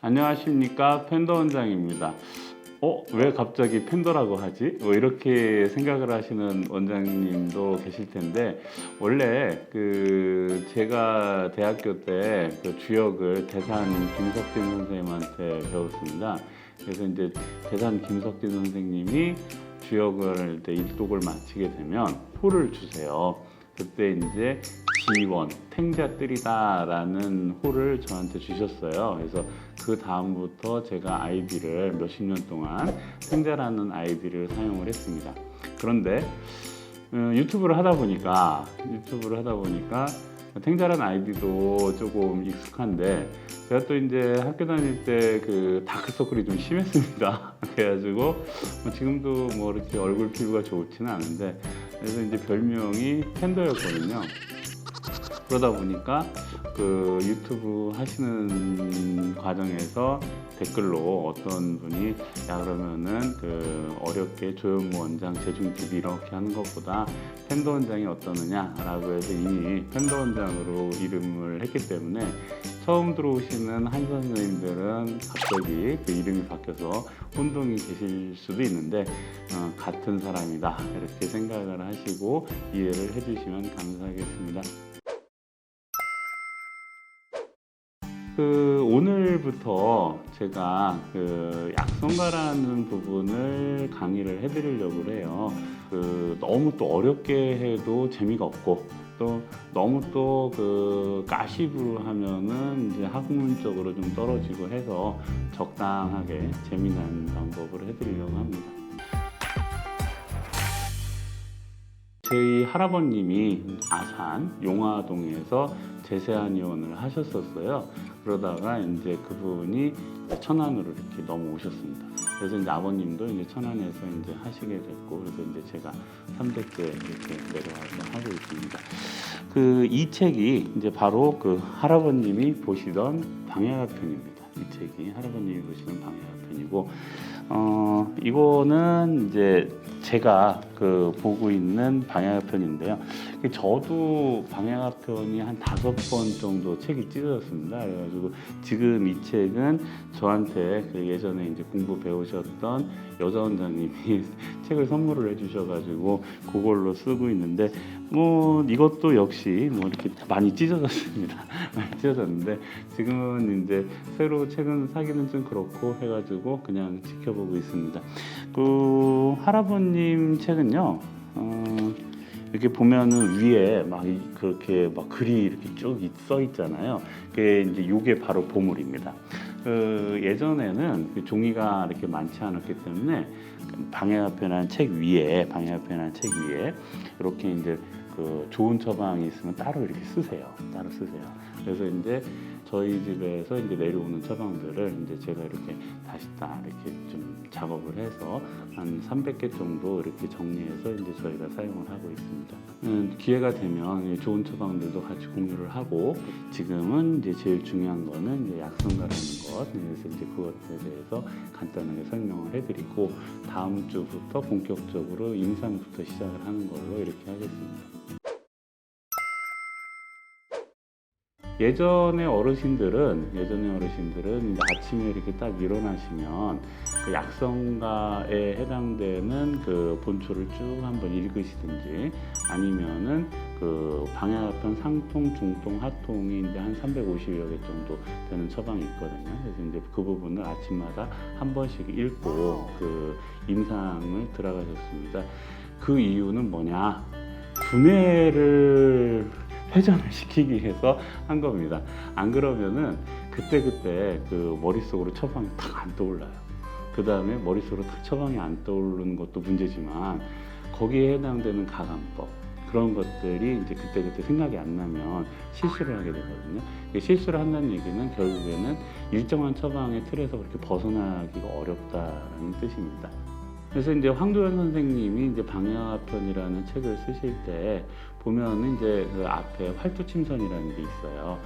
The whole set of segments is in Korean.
안녕하십니까, 팬더 원장입니다. 왜 갑자기 팬더라고 하지? 이렇게 생각을 하시는 원장님도 계실 텐데, 원래 제가 대학교 때 그 주역을 대산 김석진 선생님한테 배웠습니다. 그래서 이제 대산 김석진 선생님이 주역을 일독을 마치게 되면 호를 주세요. 그때 이제 지원, 탱자뜰이다라는 호를 저한테 주셨어요. 그래서 그 다음부터 제가 아이디를 몇십 년 동안 탱자라는 아이디를 사용을 했습니다. 그런데 유튜브를 하다 보니까 탱자라는 아이디도 조금 익숙한데, 제가 또 이제 학교 다닐 때 그 다크서클이 좀 심했습니다. 그래가지고 지금도 뭐 이렇게 얼굴 피부가 좋지는 않은데, 그래서 이제 별명이 팬더였거든요. 그러다 보니까 그 유튜브 하시는 과정에서 댓글로 어떤 분이, 야, 그러면은 그 어렵게 조현무 원장, 재중TV 이렇게 하는 것보다 팬더 원장이 어떠느냐라고 해서 이미 팬더 원장으로 이름을 했기 때문에 처음 들어오시는 한의사 선생님들은 갑자기 그 이름이 바뀌어서 혼동이 계실 수도 있는데, 같은 사람이다 이렇게 생각을 하시고 이해를 해주시면 감사하겠습니다. 오늘부터 제가 약성가라는 부분을 강의를 해드리려고 해요. 너무 또 어렵게 해도 재미가 없고, 또 너무 또 까시부로 하면은 이제 학문적으로 좀 떨어지고 해서 적당하게 재미난 방법을 해드리려고 합니다. 저희 할아버님이 아산 용화동에서 제세한의원을 하셨었어요. 그러다가 이제 그분이 천안으로 이렇게 넘어오셨습니다. 그래서 이제 아버님도 이제 천안에서 이제 하시게 됐고, 그래서 이제 제가 3대째 이렇게 내려와서 하고 있습니다. 이 책이 이제 바로 할아버님이 보시던 방야가편입니다. 이 책이 할아버님이 보시던 방야가편이고, 이거는 이제 제가 보고 있는 방야가편인데요. 저도 방야가편이 한 5번 정도 책이 찢어졌습니다. 그래가지고 지금 이 책은 저한테 예전에 이제 공부 배우셨던 여자 원장님이 책을 선물을 해주셔가지고 그걸로 쓰고 있는데, 이것도 역시 이렇게 많이 찢어졌습니다. 많이 찢어졌는데, 지금은 이제 새로 책은 사기는 좀 그렇고 해가지고 그냥 지켜보고 있습니다. 할아버님 책은요, 이렇게 보면은 위에 그렇게 글이 이렇게 쭉 써 있잖아요. 그게 이제 요게 바로 보물입니다. 예전에는 종이가 이렇게 많지 않았기 때문에 방야가편이라는 책 위에 이렇게 이제 좋은 처방이 있으면 따로 이렇게 쓰세요. 그래서 이제 저희 집에서 이제 내려오는 처방들을 이제 제가 이렇게 다시 다 이렇게 좀 작업을 해서 한 300개 정도 이렇게 정리해서 이제 저희가 사용을 하고 있습니다. 기회가 되면 좋은 처방들도 같이 공유를 하고, 지금은 이제 제일 중요한 거는 이제 약성가라는 것, 그래서 이제 그것에 대해서 간단하게 설명을 해드리고, 다음 주부터 본격적으로 임상부터 시작을 하는 걸로 이렇게 하겠습니다. 예전에 어르신들은 이제 아침에 이렇게 딱 일어나시면 약성가에 해당되는 본초를 쭉 한번 읽으시든지, 아니면은 방야가편 상통, 중통, 하통이 이제 한 350여 개 정도 되는 처방이 있거든요. 그래서 이제 그 부분을 아침마다 한 번씩 읽고 임상을 들어가셨습니다. 그 이유는 뭐냐? 두뇌를 회전을 시키기 위해서 한 겁니다. 안 그러면은 그때 머릿속으로 처방이 탁 안 떠올라요. 그 다음에 머릿속으로 탁 처방이 안 떠오르는 것도 문제지만, 거기에 해당되는 가감법, 그런 것들이 이제 그때 생각이 안 나면 실수를 하게 되거든요. 실수를 한다는 얘기는 결국에는 일정한 처방의 틀에서 그렇게 벗어나기가 어렵다는 뜻입니다. 그래서 이제 황도현 선생님이 이제 방야가편이라는 책을 쓰실 때 보면은 이제 앞에 활투침선이라는 게 있어요.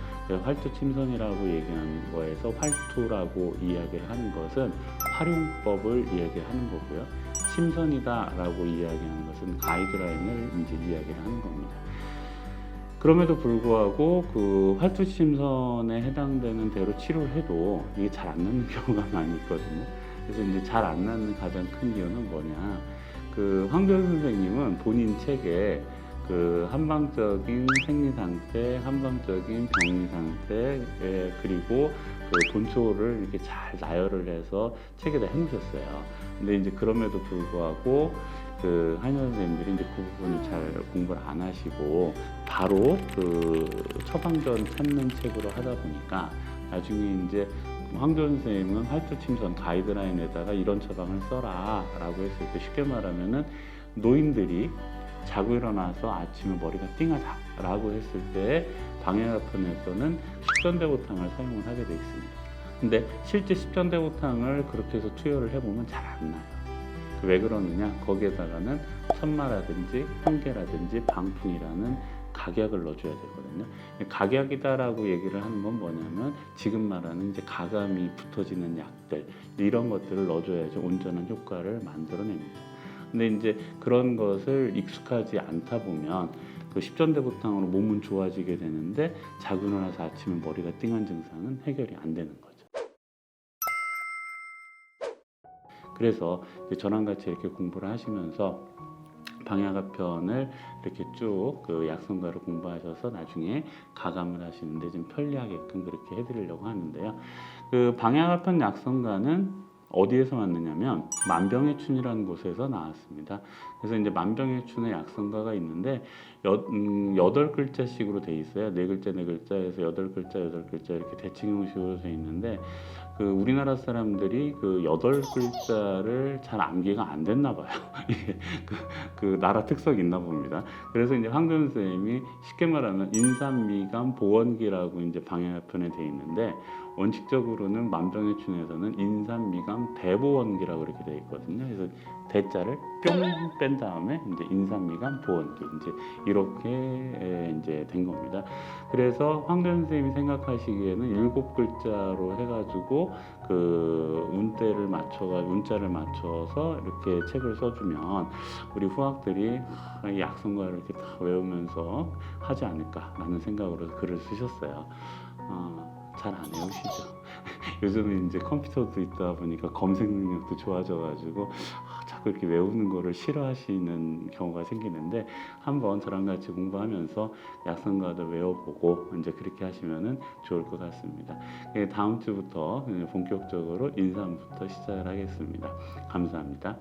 활투침선이라고 얘기하는 거에서 활투라고 이야기를 하는 것은 활용법을 이야기하는 거고요. 침선이다라고 이야기하는 것은 가이드라인을 이제 이야기를 하는 겁니다. 그럼에도 불구하고 그 활투심선에 해당되는 대로 치료를 해도 이게 잘 안 낫는 경우가 많이 있거든요. 그래서 이제 잘 안 낫는 가장 큰 이유는 뭐냐? 그 황교안 선생님은 본인 책에 그 한방적인 생리 상태, 한방적인 병리 상태, 그리고 그 본초를 이렇게 잘 나열을 해서 책에다 해놓으셨어요. 근데 이제 그럼에도 불구하고 그 한의원 선생님들이 이제 그 부분을 잘 공부를 안 하시고 바로 그 처방전 찾는 책으로 하다 보니까 나중에 이제 황교안 선생님은 활투침선 가이드라인에다가 이런 처방을 써라 라고 했을 때 쉽게 말하면은 노인들이 자고 일어나서 아침에 머리가 띵하다 라고 했을 때 방해아편에서는 십전대보탕을 사용을 하게 되어 있습니다. 근데 실제 십전대보탕을 그렇게 해서 투여를 해보면 잘 안 나요. 왜 그러느냐? 거기에다가는 천마라든지 홍계라든지 방풍이라는 각약을 넣어줘야 되거든요. 각약이다라고 얘기를 하는 건 뭐냐면 지금 말하는 이제 가감이 붙어지는 약들 이런 것들을 넣어줘야지 온전한 효과를 만들어냅니다. 근데 이제 그런 것을 익숙하지 않다 보면 그 십전대보탕으로 몸은 좋아지게 되는데 자고 일어나서 아침에 머리가 띵한 증상은 해결이 안 되는 거죠. 그래서 저랑 같이 이렇게 공부를 하시면서 방야가편을 이렇게 쭉 그 약성가를 공부하셔서 나중에 가감을 하시는데 좀 편리하게끔 그렇게 해드리려고 하는데요. 그 방야가편 약성가는 어디에서 왔느냐면 만병의춘이라는 곳에서 나왔습니다. 그래서 이제 만병의춘의 약성가가 있는데 8글자씩으로 돼 있어요. 4글자 4글자에서 8글자 8글자 이렇게 대칭 형식으로 돼 있는데 그 우리나라 사람들이 그 8글자를 잘 암기가 안 됐나 봐요. 그 나라 특성이 있나 봅니다. 그래서 이제 황교안 선생님이 쉽게 말하면 인삼미감 보원기라고 이제 방야편에 돼 있는데 원칙적으로는 만병의춘에서는 인삼미감 대보원기라고 이렇게 돼 있거든요. 그래서 대자를 뿅 뺀 다음에 이제 인삼미감 보원기 이제 이렇게 이제 된 겁니다. 그래서 황교안 선생님이 생각하시기에는 7글자로 해가지고 그 운자를 맞춰서 이렇게 책을 써주면 우리 후학들이 이 약성가를 이렇게 다 외우면서 하지 않을까라는 생각으로 글을 쓰셨어요. 잘 안 외우시죠. 요즘은 이제 컴퓨터도 있다 보니까 검색 능력도 좋아져가지고 자꾸 이렇게 외우는 거를 싫어하시는 경우가 생기는데 한번 저랑 같이 공부하면서 약성가도 외워보고 이제 그렇게 하시면은 좋을 것 같습니다. 다음 주부터 본격적으로 인삼부터 시작을 하겠습니다. 감사합니다.